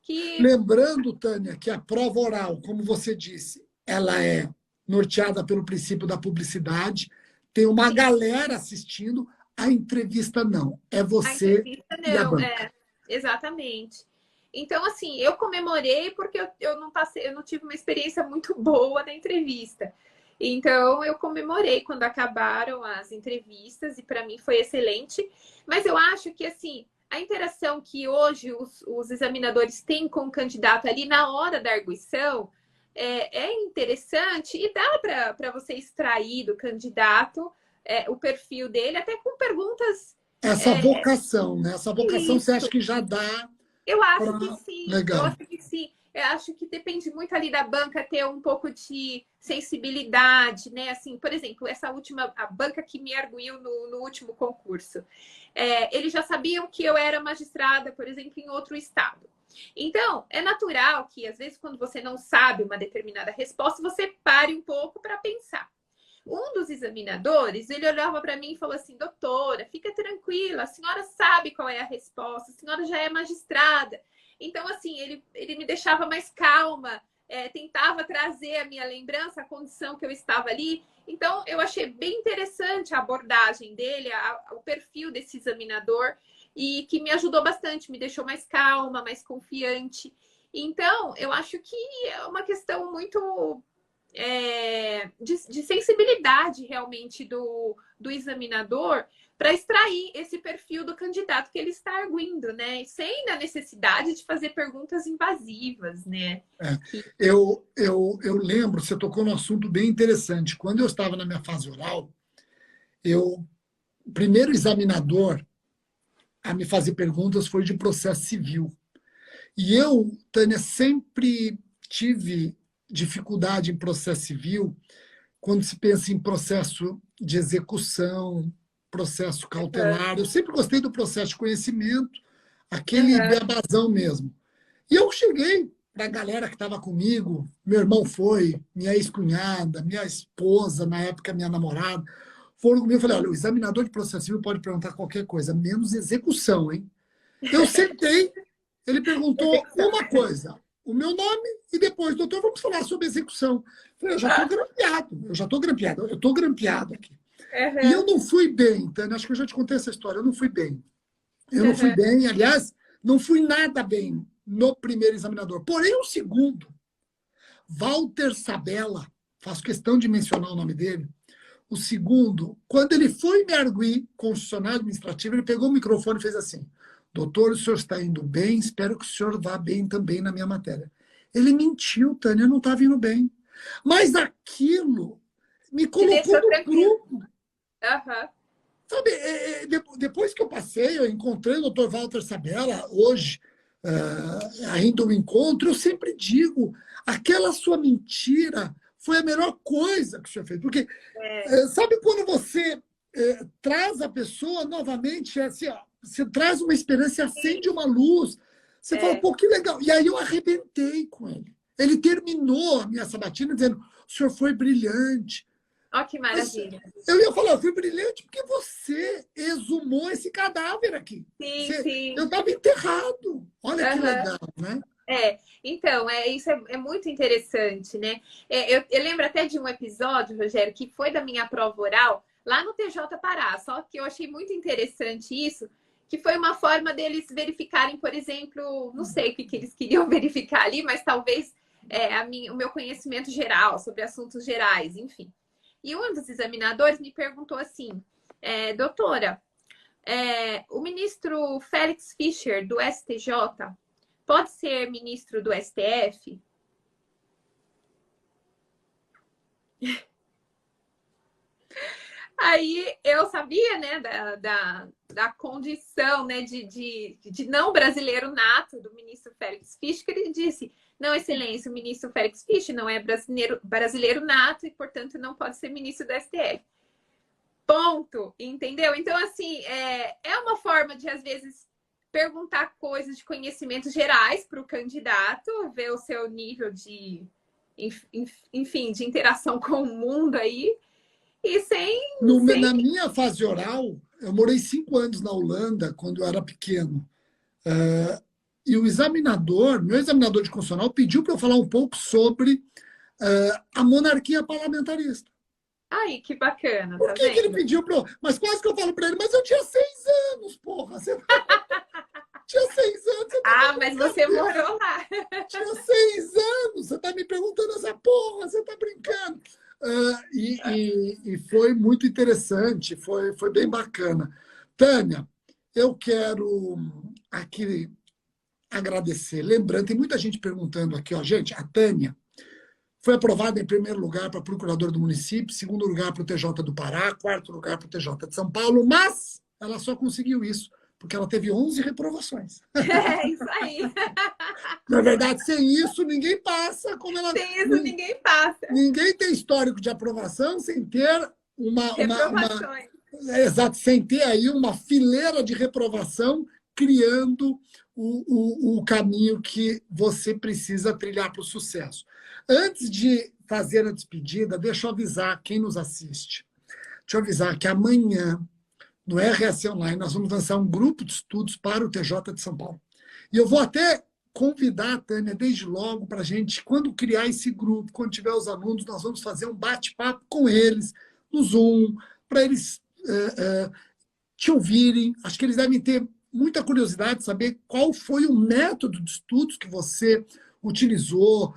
que... Lembrando, Tânia, que a prova oral, como você disse, ela é norteada pelo princípio da publicidade, tem uma Sim. galera assistindo, a entrevista não, é você a entrevista não, e a banca. Exatamente. Então, assim, eu comemorei porque eu não tive uma experiência muito boa na entrevista. Então, eu comemorei quando acabaram as entrevistas e para mim foi excelente. Mas eu acho que, assim, a interação que hoje os examinadores têm com o candidato ali na hora da arguição é interessante e dá para você extrair do candidato o perfil dele, até com perguntas... Essa vocação, né? Essa vocação isso. Você acha que já dá? Eu acho que sim. Legal. Eu acho que sim. Eu acho que depende muito ali da banca ter um pouco de sensibilidade, né? Assim, por exemplo, a banca que me arguiu no último concurso, eles já sabiam que eu era magistrada, por exemplo, em outro estado. Então, é natural que, às vezes, quando você não sabe uma determinada resposta, você pare um pouco para pensar. Um dos examinadores, ele olhava para mim e falou assim, doutora, fica tranquila, a senhora sabe qual é a resposta, a senhora já é magistrada. Então, assim, ele me deixava mais calma, tentava trazer a minha lembrança, a condição que eu estava ali. Então, eu achei bem interessante a abordagem dele, o perfil desse examinador, e que me ajudou bastante, me deixou mais calma, mais confiante. Então, eu acho que é uma questão muito de sensibilidade realmente do examinador para extrair esse perfil do candidato que ele está arguindo, né? Sem a necessidade de fazer perguntas invasivas, né? Eu lembro, você tocou num assunto bem interessante. Quando eu estava na minha fase oral, o primeiro examinador a me fazer perguntas foi de processo civil. E eu, Tânia, sempre tive dificuldade em processo civil quando se pensa em processo de execução, processo cautelar. Eu sempre gostei do processo de conhecimento, aquele beabazão mesmo. E eu cheguei para a galera que estava comigo, meu irmão foi, minha ex-cunhada, minha esposa, na época minha namorada, foram comigo e falei, olha, o examinador de processo civil pode perguntar qualquer coisa, menos execução, hein? Eu sentei, ele perguntou uma coisa, o meu nome, e depois, doutor, vamos falar sobre execução. Eu falei, eu já estou grampeado aqui. E eu não fui bem, Tânia, acho que eu já te contei essa história, eu não fui bem. Eu não fui bem, aliás, não fui nada bem no primeiro examinador. Porém, o segundo, Walter Sabella, faço questão de mencionar o nome dele, o segundo, quando ele foi me arguir constitucional administrativo, ele pegou o microfone e fez assim, doutor, o senhor está indo bem, espero que o senhor vá bem também na minha matéria. Ele mentiu, Tânia, eu não estava indo bem. Mas aquilo me colocou no grupo. Sabe, depois que eu passei, eu encontrei o doutor Walter Sabella, hoje, ainda o encontro, eu sempre digo, aquela sua mentira foi a melhor coisa que o senhor fez. Porque, sabe quando você traz a pessoa novamente, assim, ó, você traz uma esperança, acende uma luz, você fala, pô, que legal. E aí eu arrebentei com ele. Ele terminou a minha sabatina dizendo, o senhor foi brilhante. Ó, que maravilha. Mas eu ia falar, eu fui brilhante porque você exumou esse cadáver aqui. Sim. Eu estava enterrado. Olha que legal, né? Então, isso é muito interessante, né? Eu lembro até de um episódio, Rogério, que foi da minha prova oral, lá no TJ Pará, só que eu achei muito interessante isso, que foi uma forma deles verificarem, por exemplo, não sei o que eles queriam verificar ali, mas talvez o meu conhecimento geral, sobre assuntos gerais, enfim. E um dos examinadores me perguntou assim, doutora, o ministro Félix Fischer, do STJ, pode ser ministro do STF? Aí eu sabia, né, da condição, né, de não brasileiro nato do ministro Félix Fischer, ele disse, não, excelência, o ministro Félix Fischer não é brasileiro nato e, portanto, não pode ser ministro do STF. Ponto, entendeu? Então, assim, é uma forma de, às vezes, perguntar coisas de conhecimentos gerais para o candidato, ver o seu nível de, enfim, de interação com o mundo aí, e sem... Na minha fase oral, eu morei 5 anos na Holanda, quando eu era pequeno. E o meu examinador de constitucional, pediu para eu falar um pouco sobre a monarquia parlamentarista. Ai, que bacana. Por que ele pediu para eu... Mas quase que eu falo para ele, mas eu tinha 6 anos, porra. Tinha 6 anos. Mas você morou lá. Tinha 6 anos. Você está me perguntando essa porra, você está brincando. E foi muito interessante, foi bem bacana. Tânia, eu quero aqui agradecer. Lembrando, tem muita gente perguntando aqui, ó, gente, a Tânia foi aprovada em primeiro lugar para procurador do município, segundo lugar para o TJ do Pará, quarto lugar para o TJ de São Paulo, mas ela só conseguiu isso porque ela teve 11 reprovações. Isso aí. Na verdade, sem isso, ninguém passa. Sem isso, ninguém passa. Ninguém tem histórico de aprovação sem ter reprovações. Exato, sem ter aí uma fileira de reprovação, criando o caminho que você precisa trilhar para o sucesso. Antes de fazer a despedida, deixa eu avisar quem nos assiste. Deixa eu avisar que amanhã, no RS Online, nós vamos lançar um grupo de estudos para o TJ de São Paulo. E eu vou até convidar a Tânia, desde logo, para a gente, quando criar esse grupo, quando tiver os alunos, nós vamos fazer um bate-papo com eles, no Zoom, para eles te ouvirem. Acho que eles devem ter muita curiosidade de saber qual foi o método de estudos que você utilizou,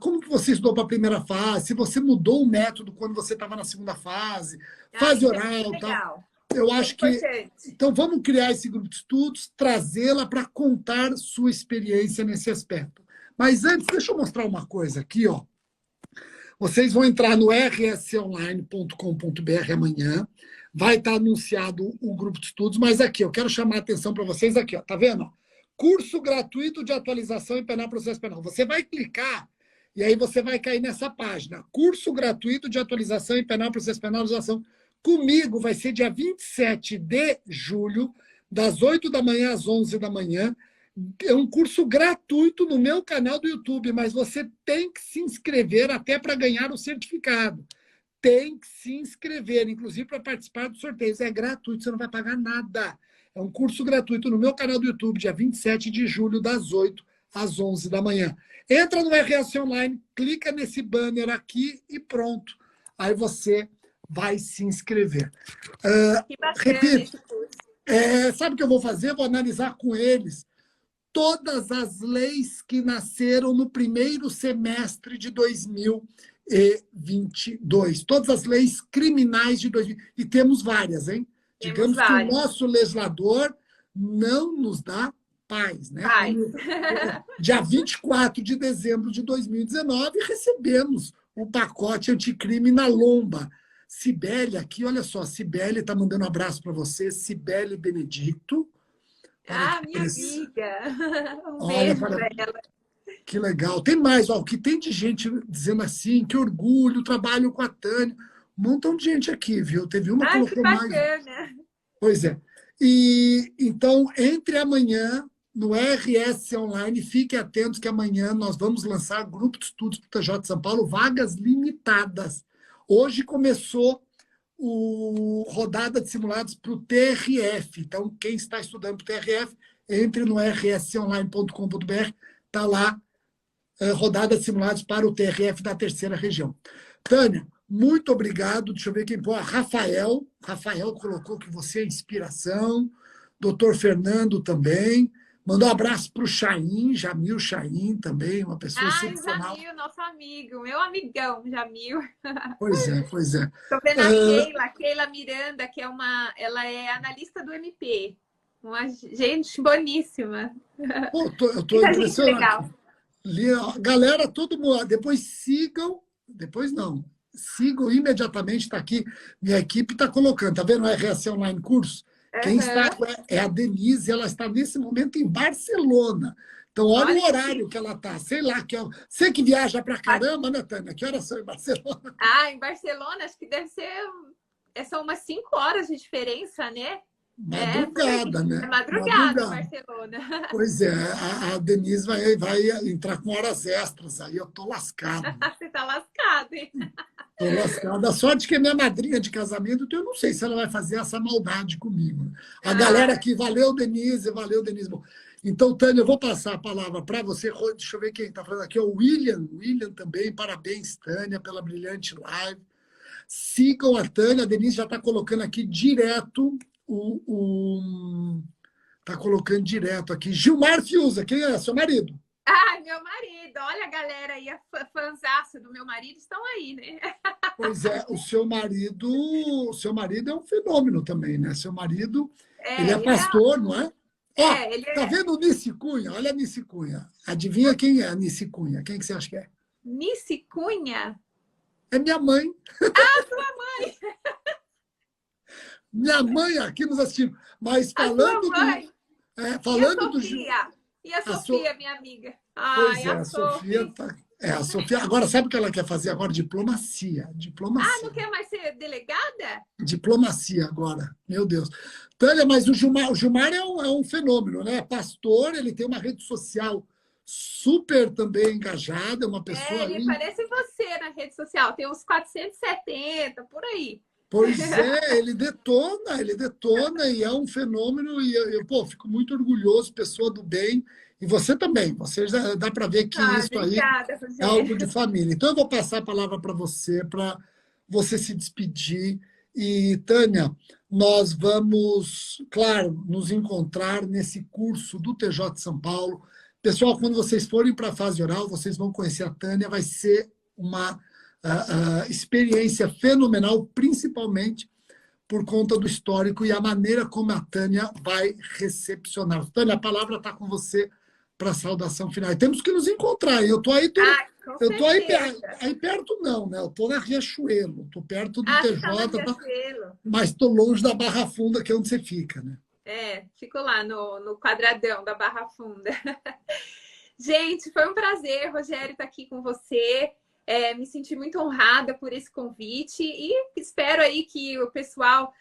como que você estudou para a primeira fase, se você mudou o método quando você estava na segunda fase, fase oral, tal. Eu acho que... Então, vamos criar esse grupo de estudos, trazê-la para contar sua experiência nesse aspecto. Mas antes, deixa eu mostrar uma coisa aqui, ó. Vocês vão entrar no rsonline.com.br amanhã, vai estar anunciado o grupo de estudos, mas aqui, eu quero chamar a atenção para vocês aqui, ó, tá vendo? Curso gratuito de atualização em penal e processo penal. Você vai clicar e aí você vai cair nessa página. Curso gratuito de atualização em penal e processo penal, legislação. Comigo vai ser dia 27 de julho, das 8 da manhã às 11 da manhã. É um curso gratuito no meu canal do YouTube, mas você tem que se inscrever até para ganhar o certificado. tem que se inscrever, inclusive para participar dos sorteios. É gratuito, você não vai pagar nada. É um curso gratuito no meu canal do YouTube, dia 27 de julho, das 8 às 11 da manhã. Entra no RS Online, clica nesse banner aqui e pronto. Aí você vai se inscrever. Que bacana Repito, esse curso. sabe o que eu vou fazer? Vou analisar com eles todas as leis que nasceram no primeiro semestre de 2022. Todas as leis criminais de 2000. E temos várias, hein? Temos Digamos que o vários. nosso legislador não nos dá paz, né? Paz. Dia 24 de dezembro de 2019, recebemos o pacote anticrime na lomba. Cibele aqui, olha só, Cibele está mandando um abraço para você, Cibele Benedito. Ah, minha amiga. Um Olha, beijo para ela. que legal. Tem mais, ó, o que tem de gente dizendo assim, que orgulho, trabalho com a Tânia. Um montão de gente aqui, viu? Teve uma que Ai, que colocou mais. bacana. Pois é. E então, entre amanhã, no RS Online, fiquem atentos que amanhã nós vamos lançar grupo de estudos para o TJ de São Paulo, vagas limitadas. Hoje começou o rodada de simulados para o TRF. Então, quem está estudando para o TRF, entre no rsonline.com.br, está lá, rodada de simulados para o TRF da terceira região. Tânia, muito obrigado. Deixa eu ver quem pôs. Rafael. Rafael colocou que você é inspiração. Doutor Fernando também. Mandou um abraço para o Chaim, Jamil Chaim também, uma pessoa excepcional. Jamil, nosso amigo, meu amigão, Jamil. Pois é, pois é. Estou vendo a Keila Miranda, que ela é analista do MP. Uma gente boníssima. Pô, eu estou impressionado. Legal. Galera, todo mundo, depois sigam, depois não, sigam imediatamente, está aqui, minha equipe está colocando, tá vendo o RS Online Curso? Quem está é a Denise, ela está nesse momento em Barcelona. Então, olha o horário que ela está, sei lá, você que viaja para caramba, né, Tânia? Que horas são em Barcelona? Ah, em Barcelona, acho que deve ser, são umas 5 horas de diferença, né? Madrugada, né? É madrugada em Barcelona. Pois é, a Denise vai entrar com horas extras, aí eu tô lascado. Você está lascado, hein? Tô lascado. A sorte que é minha madrinha de casamento, então eu não sei se ela vai fazer essa maldade comigo. A galera aqui, valeu, Denise, valeu, Denise. Bom, então, Tânia, eu vou passar a palavra para você. Deixa eu ver quem está falando aqui, é o William. William também, parabéns, Tânia, pela brilhante live. Sigam a Tânia, a Denise já está colocando aqui direto Está colocando direto aqui. Gilmar Fiuza, quem é? Seu marido? Ah, meu marido. Olha a galera aí, a fãzaça do meu marido estão aí, né? Pois é, o seu marido é um fenômeno também, né? Seu marido, ele é pastor, não é? Tá vendo o Nice Cunha? Olha a Nice Cunha. Adivinha quem é a Nice Cunha? Quem que você acha que é? Nice Cunha? É minha mãe. Ah, sua mãe! Minha mãe aqui nos assistindo. Mas falando do Sofia? E a Sofia, minha amiga? Pois é, a Sofia tá. A Sofia, agora sabe o que ela quer fazer agora? Diplomacia. Ah, não quer mais ser delegada? Diplomacia agora, meu Deus. Tânia, mas o Gilmar é um fenômeno, né? Pastor, ele tem uma rede social super também engajada, é uma pessoa... Ele parece você na rede social, tem uns 470, por aí. Pois é, ele detona e é um fenômeno e eu fico muito orgulhoso, pessoa do bem. E você também, você já dá para ver que isso obrigada, aí é algo de família. Então, eu vou passar a palavra para você se despedir. E, Tânia, nós vamos, claro, nos encontrar nesse curso do TJ de São Paulo. Pessoal, quando vocês forem para a fase oral, vocês vão conhecer a Tânia, vai ser uma experiência fenomenal, principalmente por conta do histórico e a maneira como a Tânia vai recepcionar. Tânia, a palavra está com você para a saudação final. E temos que nos encontrar. Eu estou aí, aí perto não, né? Eu estou na Riachuelo, estou perto do TJ, mas estou longe da Barra Funda, que é onde você fica, né? Fico lá no quadradão da Barra Funda. Gente, foi um prazer, Rogério, estar aqui com você. Me senti muito honrada por esse convite e espero aí que o pessoal,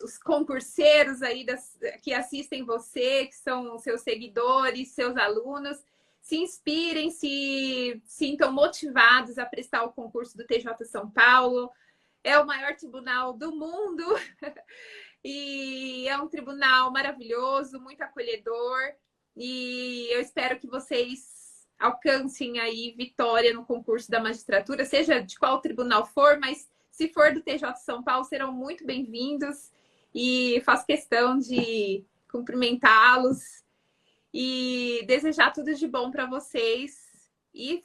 os concurseiros aí que assistem você, que são seus seguidores, seus alunos, se inspirem, se sintam motivados a prestar o concurso do TJ São Paulo. é o maior tribunal do mundo e é um tribunal maravilhoso, muito acolhedor. E eu espero que vocês alcancem aí vitória no concurso da magistratura, seja de qual tribunal for, mas se for do TJ São Paulo, serão muito bem-vindos. E faço questão de cumprimentá-los e desejar tudo de bom para vocês. E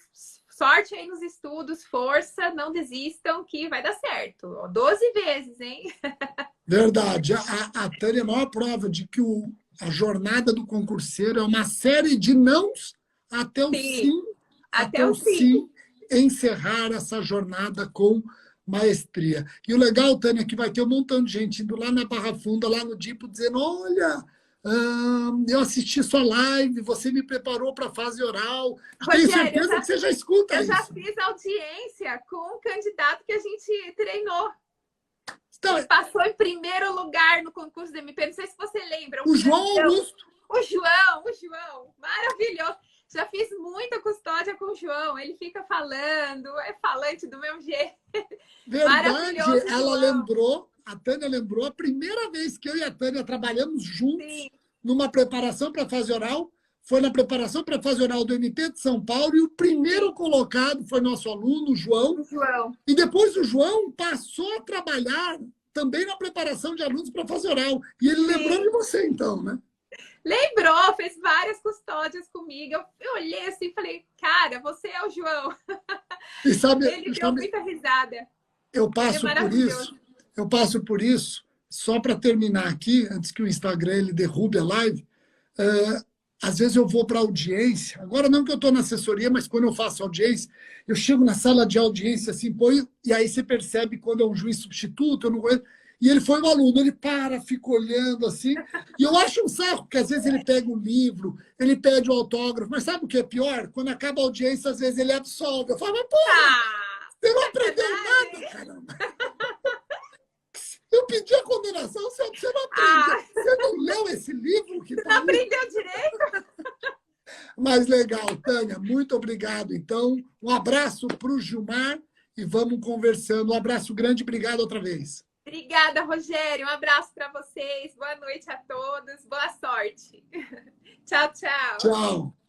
sorte aí nos estudos, força, não desistam que vai dar certo. 12 vezes, hein? Verdade. A Tânia é a maior prova de que a jornada do concurseiro é uma série de nãos até o sim, até o sim, encerrar essa jornada com maestria. E o legal, Tânia, é que vai ter um montão de gente indo lá na Barra Funda, lá no DIPO, dizendo, olha, eu assisti sua live, você me preparou para a fase oral. Tenho certeza que você já escuta isso. Eu já fiz audiência com um candidato que a gente treinou. Então, ele passou em primeiro lugar no concurso do MP. Não sei se você lembra. O João Augusto. O João. Maravilhoso. Já fiz muita custódia com o João. Ele fica falando, é falante do mesmo jeito. Verdade, ela lembrou, a Tânia lembrou, a primeira vez que eu e a Tânia trabalhamos juntos numa preparação para a fase oral, foi na preparação para a fase oral do MP de São Paulo, e o primeiro colocado foi nosso aluno, o João. E depois o João passou a trabalhar também na preparação de alunos para a fase oral. E ele lembrou de você, então, né? Lembrou, fez várias custódias comigo. Eu olhei assim e falei, cara, você é o João. E sabe, ele deu muita risada. Eu passo por isso, só para terminar aqui, antes que o Instagram ele derrube a live, às vezes eu vou para audiência, agora não que eu estou na assessoria, mas quando eu faço audiência, eu chego na sala de audiência, assim, põe, e aí você percebe quando é um juiz substituto, eu não conheço, e ele foi um aluno, ele fica olhando assim, e eu acho um saco, porque às vezes ele pega um livro, ele pede o autógrafo, mas sabe o que é pior? Quando acaba a audiência, às vezes ele absolve. Eu falo, mas porra, você não aprendeu nada, caramba. Eu pedi a condenação, você não aprendeu. Você não leu esse livro? Que você não aprendeu direito? Mas legal, Tânia, muito obrigado. Então, um abraço para o Gilmar e vamos conversando. Um abraço grande, obrigado outra vez. Obrigada, Rogério. Um abraço para vocês. Boa noite a todos. Boa sorte. Tchau, tchau. Tchau.